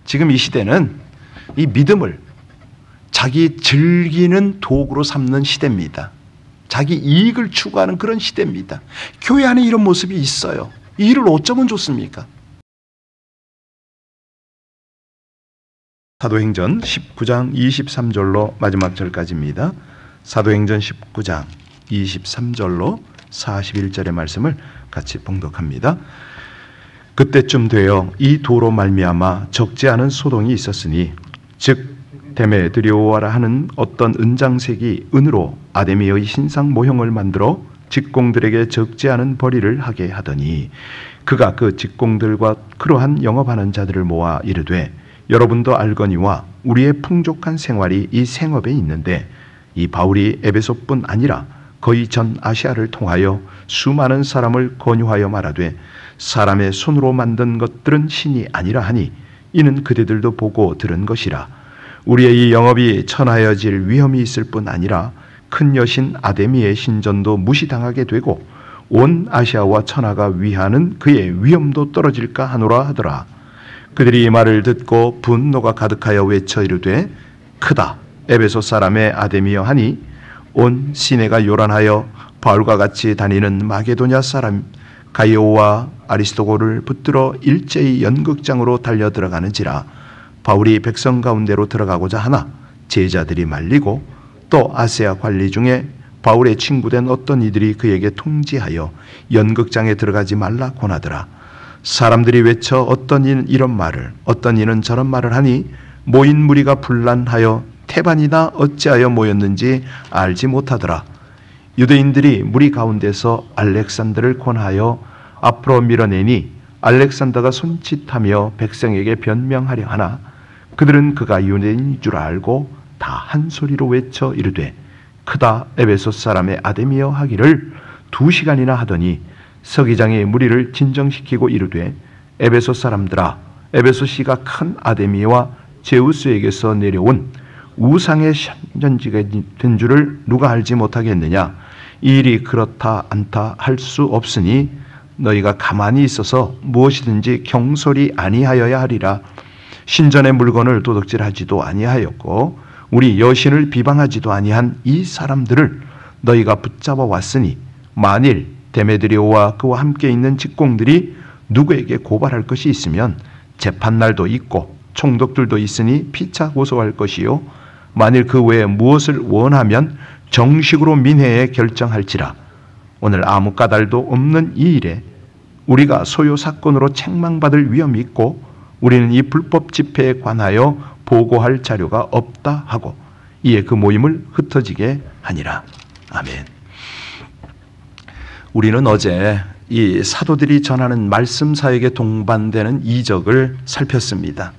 지금 이 시대는 이 믿음을 자기 즐기는 도구로 삼는 시대입니다. 자기 이익을 추구하는 그런 시대입니다. 교회 안에 이런 모습이 있어요. 이 일을 어쩌면 좋습니까? 사도행전 19장 23절로 마지막 절까지입니다. 사도행전 19장 23절로 41절의 말씀을 같이 봉독합니다. 그때쯤 되어 이 도로 말미암아 적지 않은 소동이 있었으니 즉 데메드리오라 하는 어떤 은장색이 은으로 아데미의 신상 모형을 만들어 직공들에게 적지 않은 벌이를 하게 하더니 그가 그 직공들과 그러한 영업하는 자들을 모아 이르되 여러분도 알거니와 우리의 풍족한 생활이 이 생업에 있는데 이 바울이 에베소뿐 아니라 거의 전 아시아를 통하여 수많은 사람을 권유하여 말하되 사람의 손으로 만든 것들은 신이 아니라 하니 이는 그대들도 보고 들은 것이라. 우리의 이 영업이 천하여질 위험이 있을 뿐 아니라 큰 여신 아데미의 신전도 무시당하게 되고 온 아시아와 천하가 위하는 그의 위엄도 떨어질까 하노라 하더라. 그들이 이 말을 듣고 분노가 가득하여 외쳐 이르되 크다 에베소 사람의 아데미여 하니 온 시내가 요란하여 바울과 같이 다니는 마게도냐 사람 가이오와 아리스도고를 붙들어 일제히 연극장으로 달려 들어가는지라. 바울이 백성 가운데로 들어가고자 하나 제자들이 말리고 또 아세아 관리 중에 바울의 친구된 어떤 이들이 그에게 통지하여 연극장에 들어가지 말라 권하더라. 사람들이 외쳐 어떤 이는 이런 말을 어떤 이는 저런 말을 하니 모인 무리가 분란하여 태반이나 어찌하여 모였는지 알지 못하더라. 유대인들이 무리 가운데서 알렉산더를 권하여 앞으로 밀어내니 알렉산더가 손짓하며 백성에게 변명하려 하나 그들은 그가 유대인인 줄 알고 다 한 소리로 외쳐 이르되 크다 에베소 사람의 아데미여 하기를 2시간이나 하더니 서기장이 무리를 진정시키고 이르되 에베소 사람들아 에베소 씨가 큰 아데미와 제우스에게서 내려온 우상의 현전지가 된 줄을 누가 알지 못하겠느냐. 이 일이 그렇다 않다 할 수 없으니 너희가 가만히 있어서 무엇이든지 경솔이 아니하여야 하리라. 신전의 물건을 도둑질하지도 아니하였고 우리 여신을 비방하지도 아니한 이 사람들을 너희가 붙잡아 왔으니 만일 데메드리오와 그와 함께 있는 직공들이 누구에게 고발할 것이 있으면 재판날도 있고 총독들도 있으니 피차 고소할 것이요 만일 그 외에 무엇을 원하면 정식으로 민회에 결정할지라. 오늘 아무 까닭도 없는 이 일에 우리가 소요 사건으로 책망받을 위험이 있고 우리는 이 불법 집회에 관하여 보고할 자료가 없다 하고 이에 그 모임을 흩어지게 하니라. 아멘. 우리는 어제 이 사도들이 전하는 말씀 사역에 동반되는 이적을 살폈습니다.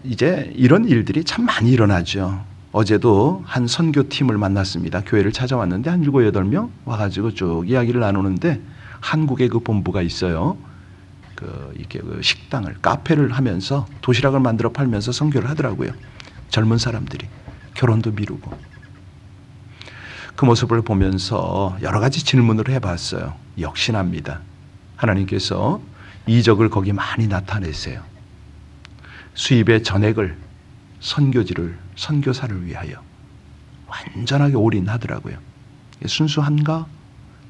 이제 이런 일들이 참 많이 일어나죠. 어제도 한 선교팀을 만났습니다. 교회를 찾아왔는데 한 7, 8명 와가지고 쭉 이야기를 나누는데 한국에 그 본부가 있어요. 이렇게 식당을, 카페를 하면서 도시락을 만들어 팔면서 선교를 하더라고요. 젊은 사람들이 결혼도 미루고. 그 모습을 보면서 여러 가지 질문을 해봤어요. 역신합니다. 하나님께서 이적을 거기 많이 나타내세요. 수입의 전액을 선교사를 위하여 완전하게 올인하더라고요. 순수한가?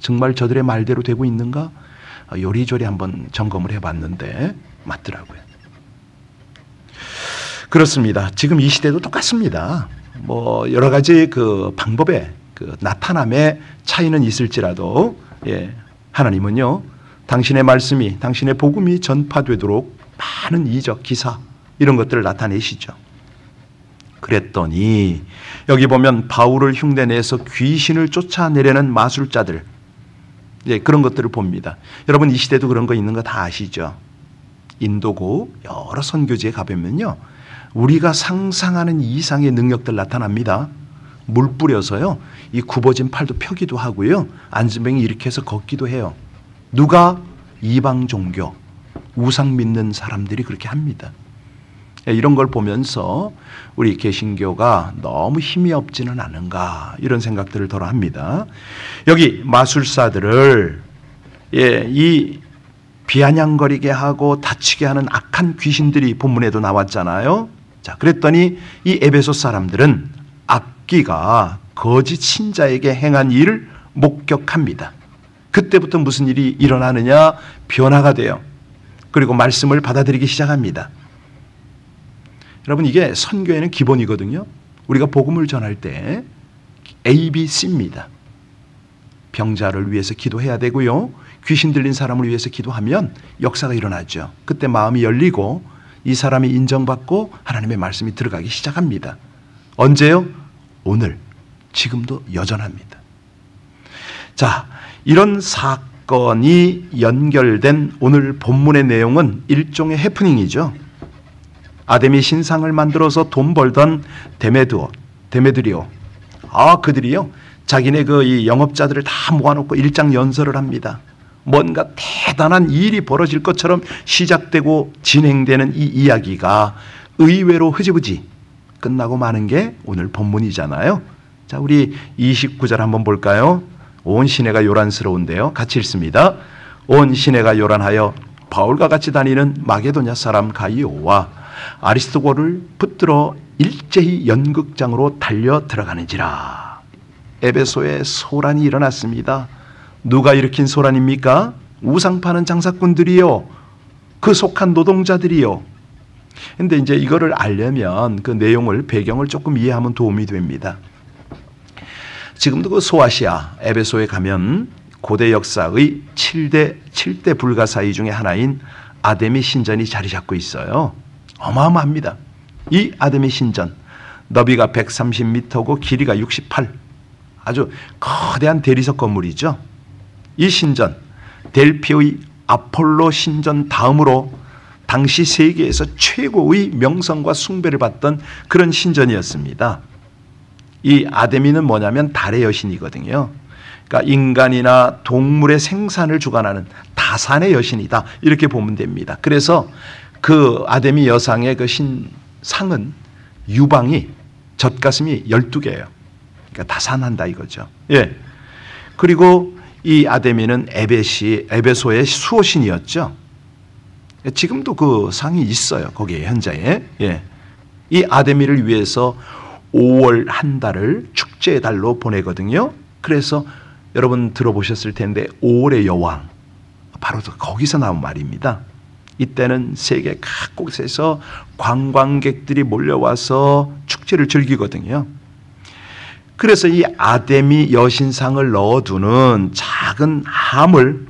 정말 저들의 말대로 되고 있는가? 요리조리 한번 점검을 해봤는데 맞더라고요. 그렇습니다. 지금 이 시대도 똑같습니다. 여러 가지 그 방법의 그 나타남의 차이는 있을지라도 하나님은요 당신의 말씀이 당신의 복음이 전파되도록 많은 이적 기사 이런 것들을 나타내시죠. 그랬더니 여기 보면 바울을 흉내내서 귀신을 쫓아내려는 마술자들 그런 것들을 봅니다. 여러분 이 시대도 그런 거 있는 거 다 아시죠? 인도고 여러 선교지에 가보면요 우리가 상상하는 이상의 능력들 나타납니다. 물 뿌려서요 이 굽어진 팔도 펴기도 하고요 안진뱅이 이렇게 해서 걷기도 해요. 누가? 이방 종교 우상 믿는 사람들이 그렇게 합니다. 이런 걸 보면서 우리 개신교가 너무 힘이 없지는 않은가 이런 생각들을 덜어 합니다. 여기 마술사들을 이 비아냥거리게 하고 다치게 하는 악한 귀신들이 본문에도 나왔잖아요. 자, 그랬더니 이 에베소 사람들은 악귀가 거짓 신자에게 행한 일을 목격합니다. 그때부터 무슨 일이 일어나느냐? 변화가 돼요. 그리고 말씀을 받아들이기 시작합니다. 여러분, 이게 선교에는 기본이거든요. 우리가 복음을 전할 때 ABC입니다. 병자를 위해서 기도해야 되고요. 귀신 들린 사람을 위해서 기도하면 역사가 일어나죠. 그때 마음이 열리고 이 사람이 인정받고 하나님의 말씀이 들어가기 시작합니다. 언제요? 오늘, 지금도 여전합니다. 자, 이런 사건이 연결된 오늘 본문의 내용은 일종의 해프닝이죠. 아데미 신상을 만들어서 돈 벌던 데메드리오. 그들이요, 자기네 이 영업자들을 다 모아놓고 일장연설을 합니다. 뭔가 대단한 일이 벌어질 것처럼 시작되고 진행되는 이 이야기가 의외로 흐지부지 끝나고 마는 게 오늘 본문이잖아요. 자, 우리 29절 한번 볼까요? 온 시내가 요란스러운데요. 같이 읽습니다. 온 시내가 요란하여 바울과 같이 다니는 마게도냐 사람 가이오와 아리스토고를 붙들어 일제히 연극장으로 달려 들어가는지라. 에베소에 소란이 일어났습니다. 누가 일으킨 소란입니까? 우상 파는 장사꾼들이요, 그 속한 노동자들이요. 근데 이제 이거를 알려면 그 내용을, 배경을 조금 이해하면 도움이 됩니다. 지금도 그 소아시아 에베소에 가면 고대 역사의 7대 불가사의 중에 하나인 아데미 신전이 자리 잡고 있어요. 어마어마합니다. 이 아데미 신전, 너비가 130m고 길이가 68, 아주 거대한 대리석 건물이죠. 이 신전, 델피의 아폴로 신전 다음으로 당시 세계에서 최고의 명성과 숭배를 받던 그런 신전이었습니다. 이 아데미는 뭐냐면 달의 여신이거든요. 그러니까 인간이나 동물의 생산을 주관하는 다산의 여신이다, 이렇게 보면 됩니다. 그래서 그 아데미 여상의 그 상은 유방이, 젖가슴이 12개예요. 그러니까 다산한다 이거죠. 예. 그리고 이 아데미는 에베소의 수호신이었죠. 지금도 그 상이 있어요, 거기에 현장에. 예. 이 아데미를 위해서 5월 한 달을 축제의 달로 보내거든요. 그래서 여러분 들어보셨을 텐데 5월의 여왕, 바로 거기서 나온 말입니다. 이때는 세계 각곳에서 관광객들이 몰려와서 축제를 즐기거든요. 그래서 이 아데미 여신상을 넣어두는 작은 함을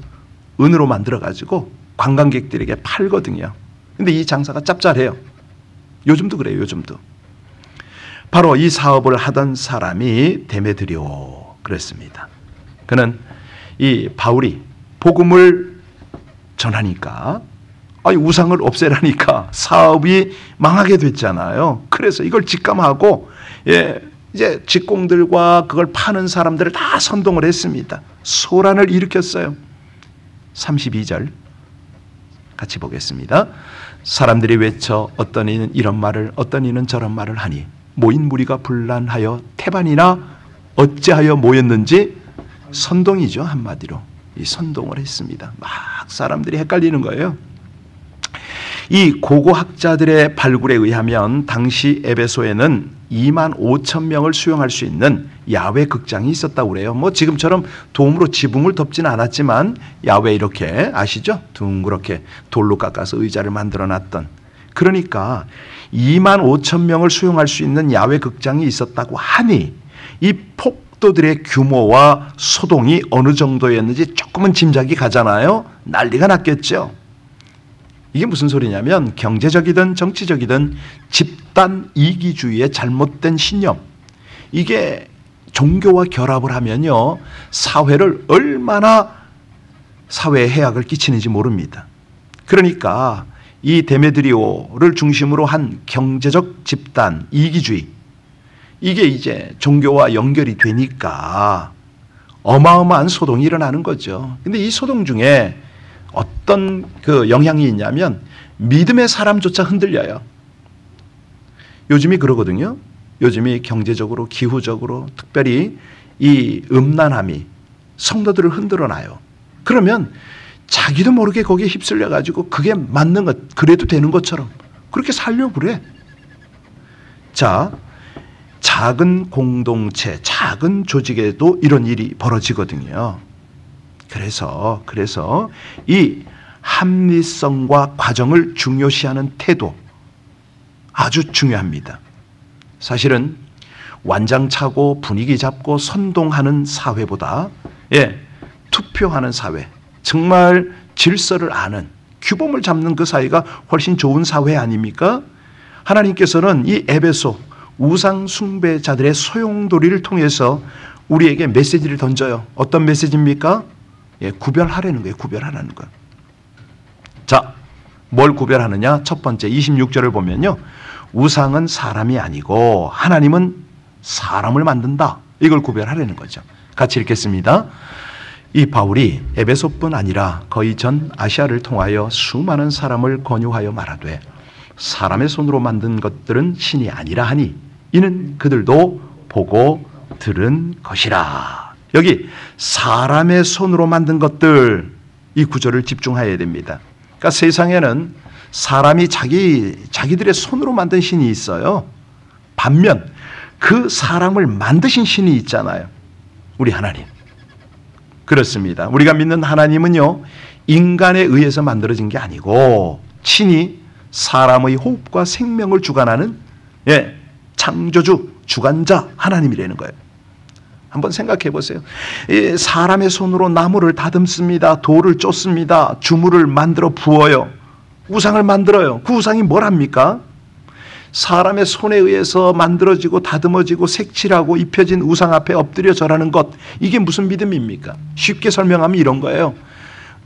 은으로 만들어가지고 관광객들에게 팔거든요. 근데 이 장사가 짭짤해요. 요즘도 그래요, 요즘도. 바로 이 사업을 하던 사람이 데메드리오 그랬습니다. 그는 이 바울이 복음을 전하니까, 우상을 없애라니까 사업이 망하게 됐잖아요. 그래서 이걸 직감하고, 이제 직공들과 그걸 파는 사람들을 다 선동을 했습니다. 소란을 일으켰어요. 32절 같이 보겠습니다. 사람들이 외쳐 어떤 이는 이런 말을 어떤 이는 저런 말을 하니 모인 무리가 분란하여 태반이나 어찌하여 모였는지, 선동이죠, 한마디로. 이 선동을 했습니다. 막 사람들이 헷갈리는 거예요. 이 고고학자들의 발굴에 의하면 당시 에베소에는 25,000명을 수용할 수 있는 야외 극장이 있었다고 그래요. 뭐 지금처럼 도움으로 지붕을 덮지는 않았지만 야외 이렇게 아시죠? 둥그렇게 돌로 깎아서 의자를 만들어 놨던. 그러니까 25,000명을 수용할 수 있는 야외 극장이 있었다고 하니 이 폭도들의 규모와 소동이 어느 정도였는지 조금은 짐작이 가잖아요. 난리가 났겠죠. 이게 무슨 소리냐면 경제적이든 정치적이든 집단 이기주의의 잘못된 신념, 이게 종교와 결합을 하면요, 사회를 얼마나 사회에 해악을 끼치는지 모릅니다. 그러니까 이 데메드리오를 중심으로 한 경제적 집단 이기주의, 이게 이제 종교와 연결이 되니까 어마어마한 소동이 일어나는 거죠. 근데 이 소동 중에 어떤 그 영향이 있냐면 믿음의 사람조차 흔들려요. 요즘이 그러거든요. 요즘이 경제적으로, 기후적으로, 특별히 이 음란함이 성도들을 흔들어 놔요. 그러면 자기도 모르게 거기에 휩쓸려 가지고 그게 맞는 것, 그래도 되는 것처럼 그렇게 살려고 그래. 자, 작은 공동체, 작은 조직에도 이런 일이 벌어지거든요. 그래서 이 합리성과 과정을 중요시하는 태도 아주 중요합니다. 사실은 완장차고 분위기 잡고 선동하는 사회보다 투표하는 사회, 정말 질서를 아는 규범을 잡는 그 사회가 훨씬 좋은 사회 아닙니까? 하나님께서는 이 에베소 우상 숭배자들의 소용돌이를 통해서 우리에게 메시지를 던져요. 어떤 메시지입니까? 구별하라는 거예요. 구별하라는 거. 자, 뭘 구별하느냐? 첫 번째 26절을 보면요. 우상은 사람이 아니고 하나님은 사람을 만든다. 이걸 구별하라는 거죠. 같이 읽겠습니다. 이 바울이 에베소뿐 아니라 거의 전 아시아를 통하여 수많은 사람을 권유하여 말하되 사람의 손으로 만든 것들은 신이 아니라 하니 이는 그들도 보고 들은 것이라. 여기 사람의 손으로 만든 것들, 이 구절을 집중해야 됩니다. 그러니까 세상에는 사람이 자기들의 손으로 만든 신이 있어요. 반면 그 사람을 만드신 신이 있잖아요. 우리 하나님. 그렇습니다. 우리가 믿는 하나님은요, 인간에 의해서 만들어진 게 아니고 친히 사람의 호흡과 생명을 주관하는 창조주, 주관자 하나님이라는 거예요. 한번 생각해 보세요. 사람의 손으로 나무를 다듬습니다. 돌을 쫓습니다. 주물을 만들어 부어요. 우상을 만들어요. 그 우상이 뭘 합니까? 사람의 손에 의해서 만들어지고 다듬어지고 색칠하고 입혀진 우상 앞에 엎드려 절하는 것, 이게 무슨 믿음입니까? 쉽게 설명하면 이런 거예요.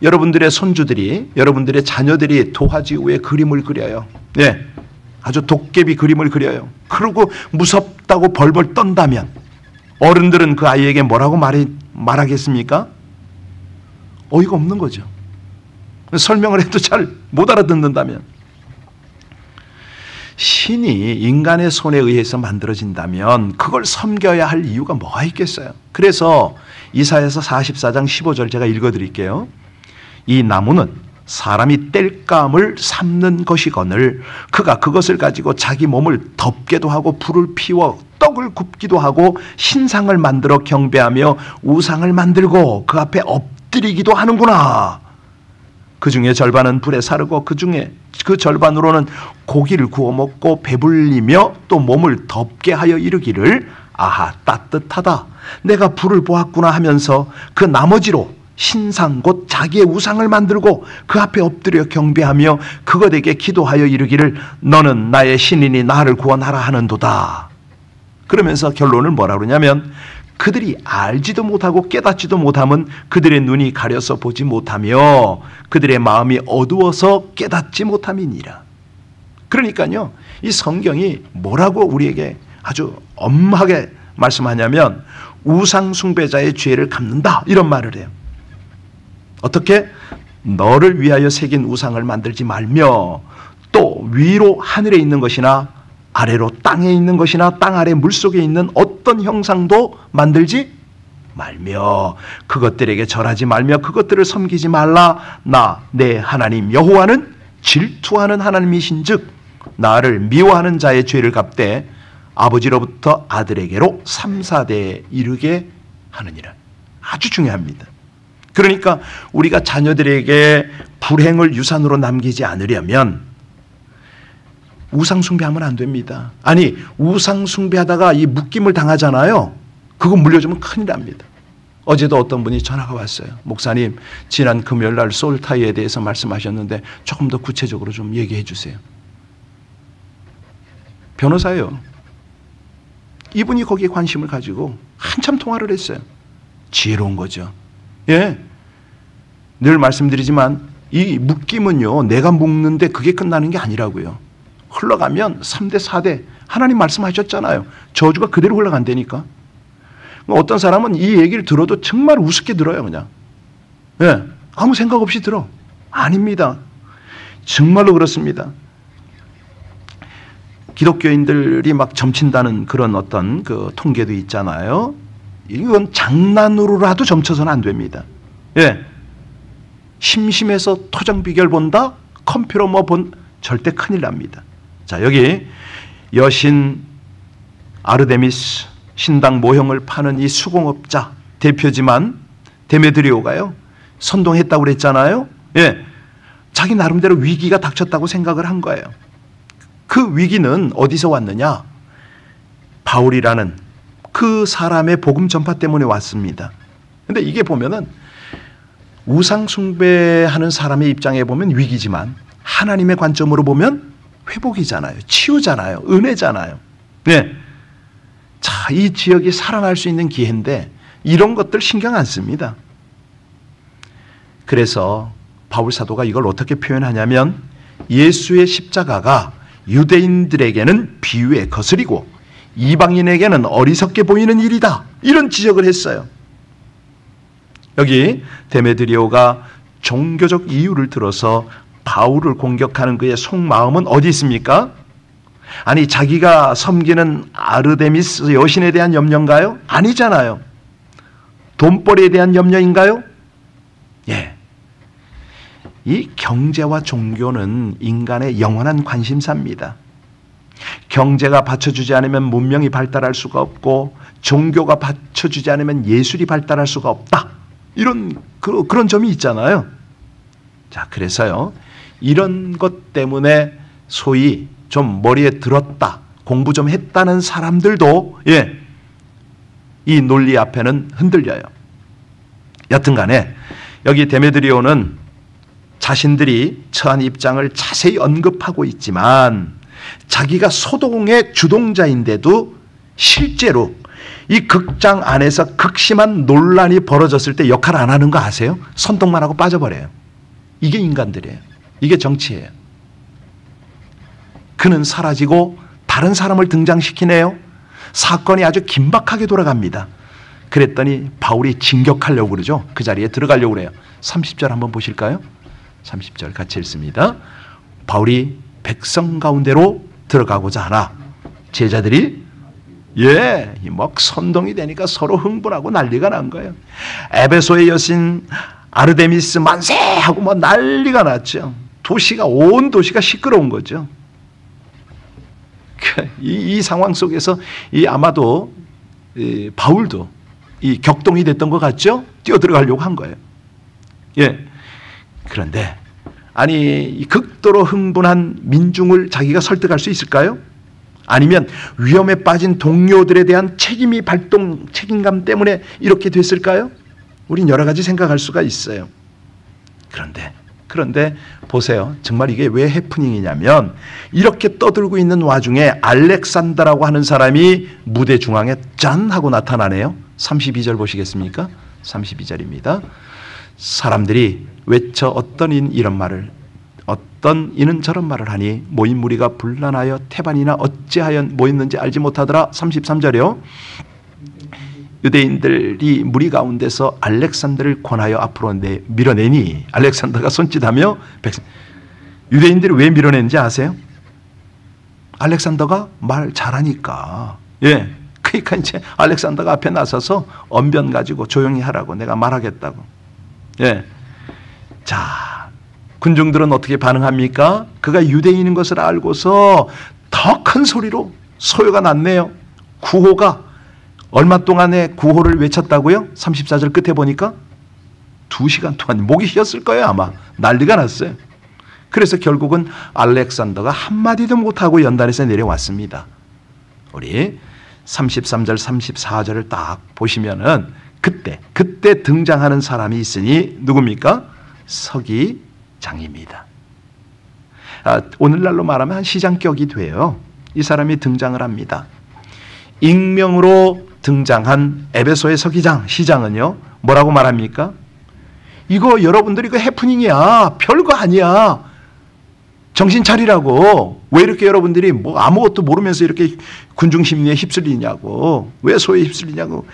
여러분들의 손주들이, 여러분들의 자녀들이 도화지 위에 그림을 그려요. 아주 도깨비 그림을 그려요. 그러고 무섭다고 벌벌 떤다면 어른들은 그 아이에게 뭐라고 말하겠습니까? 어이가 없는 거죠. 설명을 해도 잘 못 알아듣는다면. 신이 인간의 손에 의해서 만들어진다면 그걸 섬겨야 할 이유가 뭐가 있겠어요? 그래서 이사야서 44장 15절 제가 읽어드릴게요. 이 나무는 사람이 땔감을 삶는 것이거늘 그가 그것을 가지고 자기 몸을 덮게도 하고 불을 피워 떡을 굽기도 하고 신상을 만들어 경배하며 우상을 만들고 그 앞에 엎드리기도 하는구나. 그 중에 절반은 불에 사르고 그 절반으로는 고기를 구워 먹고 배불리며 또 몸을 덮게 하여 이르기를 아하 따뜻하다. 내가 불을 보았구나 하면서 그 나머지로 신상 곧 자기의 우상을 만들고 그 앞에 엎드려 경배하며 그것에게 기도하여 이르기를 너는 나의 신이니 나를 구원하라 하는도다. 그러면서 결론을 뭐라 그러냐면 그들이 알지도 못하고 깨닫지도 못함은 그들의 눈이 가려서 보지 못하며 그들의 마음이 어두워서 깨닫지 못함이니라. 그러니까요, 이 성경이 뭐라고 우리에게 아주 엄하게 말씀하냐면 우상 숭배자의 죄를 갚는다 이런 말을 해요. 어떻게? 너를 위하여 새긴 우상을 만들지 말며 또 위로 하늘에 있는 것이나 아래로 땅에 있는 것이나 땅 아래 물속에 있는 어떤 형상도 만들지 말며 그것들에게 절하지 말며 그것들을 섬기지 말라. 나 내 하나님 여호와는 질투하는 하나님이신즉 나를 미워하는 자의 죄를 갚되 아버지로부터 아들에게로 3, 4대에 이르게 하느니라. 아주 중요합니다. 그러니까 우리가 자녀들에게 불행을 유산으로 남기지 않으려면 우상 숭배하면 안 됩니다. 아니 우상 숭배하다가 이 묶임을 당하잖아요. 그거 물려주면 큰일 납니다. 어제도 어떤 분이 전화가 왔어요. 목사님, 지난 금요일날 소울타이에 대해서 말씀하셨는데 조금 더 구체적으로 좀 얘기해 주세요. 변호사예요. 이분이 거기에 관심을 가지고 한참 통화를 했어요. 지혜로운 거죠. 늘 말씀드리지만 이 묶임은요, 내가 묶는데 그게 끝나는 게 아니라고요. 흘러가면 3대 4대 하나님 말씀하셨잖아요. 저주가 그대로 흘러간다니까. 어떤 사람은 이 얘기를 들어도 정말 우습게 들어요. 그냥 아무 생각 없이 들어. 아닙니다. 정말로 그렇습니다. 기독교인들이 막 점친다는 그런 어떤 그 통계도 있잖아요. 이건 장난으로라도 점쳐서는 안 됩니다. 심심해서 토정 비결 본다? 컴퓨터 뭐 절대 큰일 납니다. 자, 여기 여신 아르데미스 신당 모형을 파는 이 수공업자 대표지만 데메드리오가요, 선동했다고 그랬잖아요. 예, 자기 나름대로 위기가 닥쳤다고 생각을 한 거예요. 그 위기는 어디서 왔느냐? 바울이라는 그 사람의 복음 전파 때문에 왔습니다. 근데 이게 보면은 우상 숭배하는 사람의 입장에 보면 위기지만 하나님의 관점으로 보면 회복이잖아요. 치유잖아요. 은혜잖아요. 네. 자, 이 지역이 살아날 수 있는 기회인데 이런 것들 신경 안 씁니다. 그래서 바울 사도가 이걸 어떻게 표현하냐면 예수의 십자가가 유대인들에게는 비유의 거슬이고 이방인에게는 어리석게 보이는 일이다. 이런 지적을 했어요. 여기 데메드리오가 종교적 이유를 들어서 바울을 공격하는 그의 속마음은 어디 있습니까? 아니, 자기가 섬기는 아르데미스 여신에 대한 염려인가요? 아니잖아요. 돈벌이에 대한 염려인가요? 예. 이 경제와 종교는 인간의 영원한 관심사입니다. 경제가 받쳐주지 않으면 문명이 발달할 수가 없고 종교가 받쳐주지 않으면 예술이 발달할 수가 없다. 그런 점이 있잖아요. 자, 그래서요, 이런 것 때문에 소위 좀 머리에 들었다, 공부 좀 했다는 사람들도 예, 이 논리 앞에는 흔들려요. 여튼간에 여기 데메드리오는 자신들이 처한 입장을 자세히 언급하고 있지만 자기가 소동의 주동자인데도 실제로 이 극장 안에서 극심한 논란이 벌어졌을 때 역할 안 하는 거 아세요? 선동만 하고 빠져버려요. 이게 인간들이에요. 이게 정치예요. 그는 사라지고 다른 사람을 등장시키네요. 사건이 아주 긴박하게 돌아갑니다. 그랬더니 바울이 진격하려고 그러죠. 그 자리에 들어가려고 그래요. 30절 한번 보실까요? 30절 같이 읽습니다. 바울이 백성 가운데로 들어가고자 하나 제자들이 막 선동이 되니까 서로 흥분하고 난리가 난 거예요. 에베소의 여신 아르데미스 만세 하고 뭐 난리가 났죠. 온 도시가 시끄러운 거죠. 이 상황 속에서 아마도 바울도 격동이 됐던 것 같죠? 뛰어들어가려고 한 거예요. 예. 그런데 아니, 극도로 흥분한 민중을 자기가 설득할 수 있을까요? 아니면 위험에 빠진 동료들에 대한 책임감 때문에 이렇게 됐을까요? 우린 여러 가지 생각할 수가 있어요. 그런데 보세요. 정말 이게 왜 해프닝이냐면 이렇게 떠들고 있는 와중에 알렉산더라고 하는 사람이 무대 중앙에 짠 하고 나타나네요. 32절 보시겠습니까? 32절입니다. 사람들이 외쳐 어떤 이는 이런 말을 어떤 이는 저런 말을 하니 모인 무리가 분란하여 태반이나 어찌하여 모였는지 알지 못하더라. 33절이요. 유대인들이 무리 가운데서 알렉산더를 권하여 앞으로 밀어내니 알렉산더가 손짓하며 유대인들이 왜 밀어내는지 아세요? 알렉산더가 말 잘하니까. 예. 그러니까 이제 알렉산더가 앞에 나서서 언변 가지고 조용히 하라고 내가 말하겠다고. 예. 자, 군중들은 어떻게 반응합니까? 그가 유대인인 것을 알고서 더 큰 소리로 소요가 났네요. 구호가 얼마 동안에 구호를 외쳤다고요? 34절 끝에 보니까 2시간 동안 목이 휘었을 거예요. 아마 난리가 났어요. 그래서 결국은 알렉산더가 한마디도 못하고 연단에서 내려왔습니다. 우리 33절 34절을 딱 보시면은 그때 등장하는 사람이 있으니 누굽니까? 서기장입니다. 오늘날로 말하면 한 시장격이 돼요. 이 사람이 등장을 합니다. 익명으로 등장한 에베소의 서기장, 시장은요, 뭐라고 말합니까? 이거 여러분들 이거 해프닝이야. 별거 아니야. 정신 차리라고. 왜 이렇게 여러분들이 뭐 아무것도 모르면서 이렇게 군중 심리에 휩쓸리냐고. 왜 소에 휩쓸리냐고.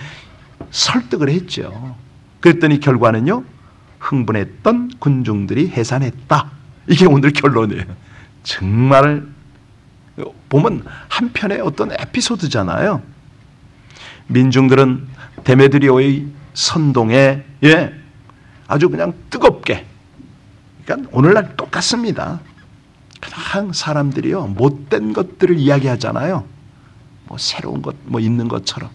설득을 했죠. 그랬더니 결과는요, 흥분했던 군중들이 해산했다. 이게 오늘 결론이에요. 정말 보면 한편의 어떤 에피소드잖아요. 민중들은 데메드리오의 선동에 아주 그냥 뜨겁게 그러니까 오늘날 똑같습니다. 그냥 사람들이요 못된 것들을 이야기하잖아요. 뭐 새로운 것 뭐 있는 것처럼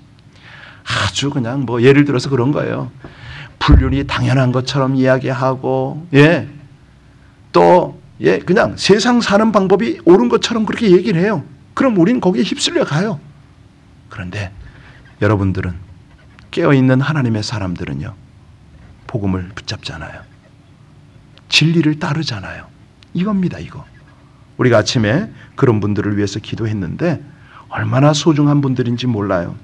아주 그냥 뭐 예를 들어서 그런 거예요. 불륜이 당연한 것처럼 이야기하고 또 그냥 세상 사는 방법이 옳은 것처럼 그렇게 얘기를 해요. 그럼 우리는 거기에 휩쓸려 가요. 그런데 여러분들은 깨어있는 하나님의 사람들은요 복음을 붙잡잖아요. 진리를 따르잖아요. 이겁니다. 이거. 우리가 아침에 그런 분들을 위해서 기도했는데 얼마나 소중한 분들인지 몰라요.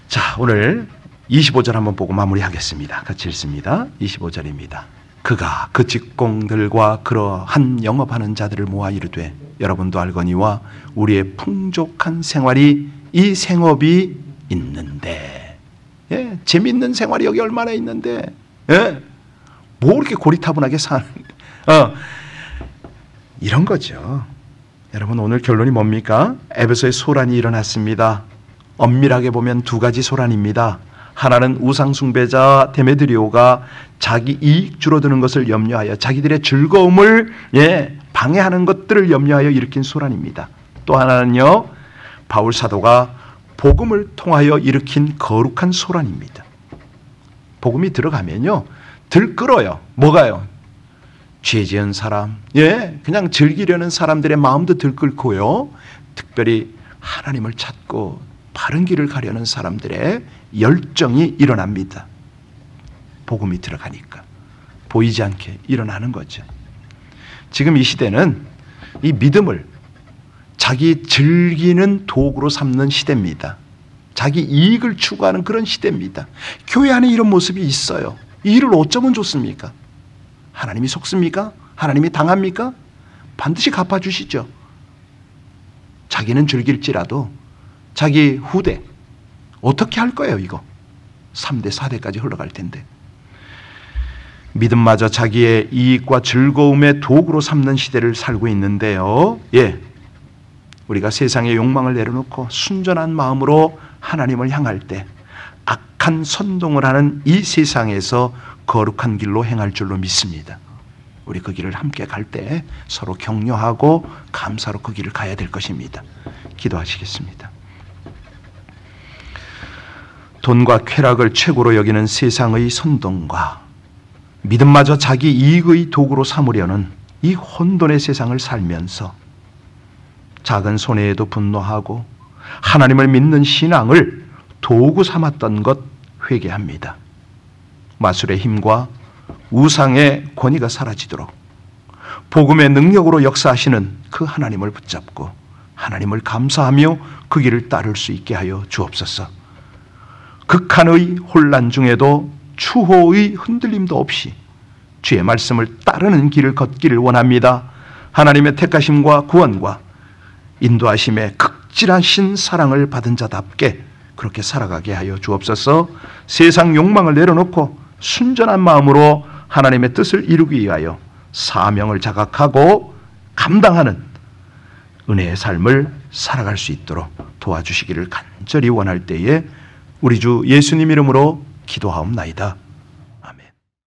자, 오늘 25절 한번 보고 마무리하겠습니다. 같이 읽습니다. 25절입니다. 그가 그 직공들과 그러한 영업하는 자들을 모아 이르되 여러분도 알거니와 우리의 풍족한 생활이 이 생업이 있는데 재밌는 생활이 여기 얼마나 있는데 뭐 이렇게 고리타분하게 사는 이런 거죠. 여러분 오늘 결론이 뭡니까? 에베소에 소란이 일어났습니다. 엄밀하게 보면 두 가지 소란입니다. 하나는 우상숭배자 데메드리오가 자기 이익 줄어드는 것을 염려하여 자기들의 즐거움을 방해하는 것들을 염려하여 일으킨 소란입니다. 또 하나는요 바울 사도가 복음을 통하여 일으킨 거룩한 소란입니다. 복음이 들어가면요 들끓어요. 뭐가요? 죄 지은 사람, 그냥 즐기려는 사람들의 마음도 들끓고요. 특별히 하나님을 찾고 바른 길을 가려는 사람들의 열정이 일어납니다. 복음이 들어가니까 보이지 않게 일어나는 거죠. 지금 이 시대는 이 믿음을 자기 즐기는 도구로 삼는 시대입니다. 자기 이익을 추구하는 그런 시대입니다. 교회 안에 이런 모습이 있어요. 이 일을 어쩌면 좋습니까? 하나님이 속습니까? 하나님이 당합니까? 반드시 갚아주시죠. 자기는 즐길지라도 자기 후대 어떻게 할 거예요 이거? 3대 4대까지 흘러갈 텐데 믿음마저 자기의 이익과 즐거움의 도구로 삼는 시대를 살고 있는데요. 우리가 세상의 욕망을 내려놓고 순전한 마음으로 하나님을 향할 때 악한 선동을 하는 이 세상에서 거룩한 길로 행할 줄로 믿습니다. 우리 그 길을 함께 갈 때 서로 격려하고 감사로 그 길을 가야 될 것입니다. 기도하시겠습니다. 돈과 쾌락을 최고로 여기는 세상의 선동과 믿음마저 자기 이익의 도구로 삼으려는 이 혼돈의 세상을 살면서 작은 손해에도 분노하고 하나님을 믿는 신앙을 도구 삼았던 것 회개합니다. 마술의 힘과 우상의 권위가 사라지도록 복음의 능력으로 역사하시는 그 하나님을 붙잡고 하나님을 감사하며 그 길을 따를 수 있게 하여 주옵소서. 극한의 혼란 중에도 추호의 흔들림도 없이 주의 말씀을 따르는 길을 걷기를 원합니다. 하나님의 택하심과 구원과 인도하심의 극진하신 사랑을 받은 자답게 그렇게 살아가게 하여 주옵소서. 세상 욕망을 내려놓고 순전한 마음으로 하나님의 뜻을 이루기 위하여 사명을 자각하고 감당하는 은혜의 삶을 살아갈 수 있도록 도와주시기를 간절히 원할 때에 우리 주 예수님 이름으로 기도하옵나이다.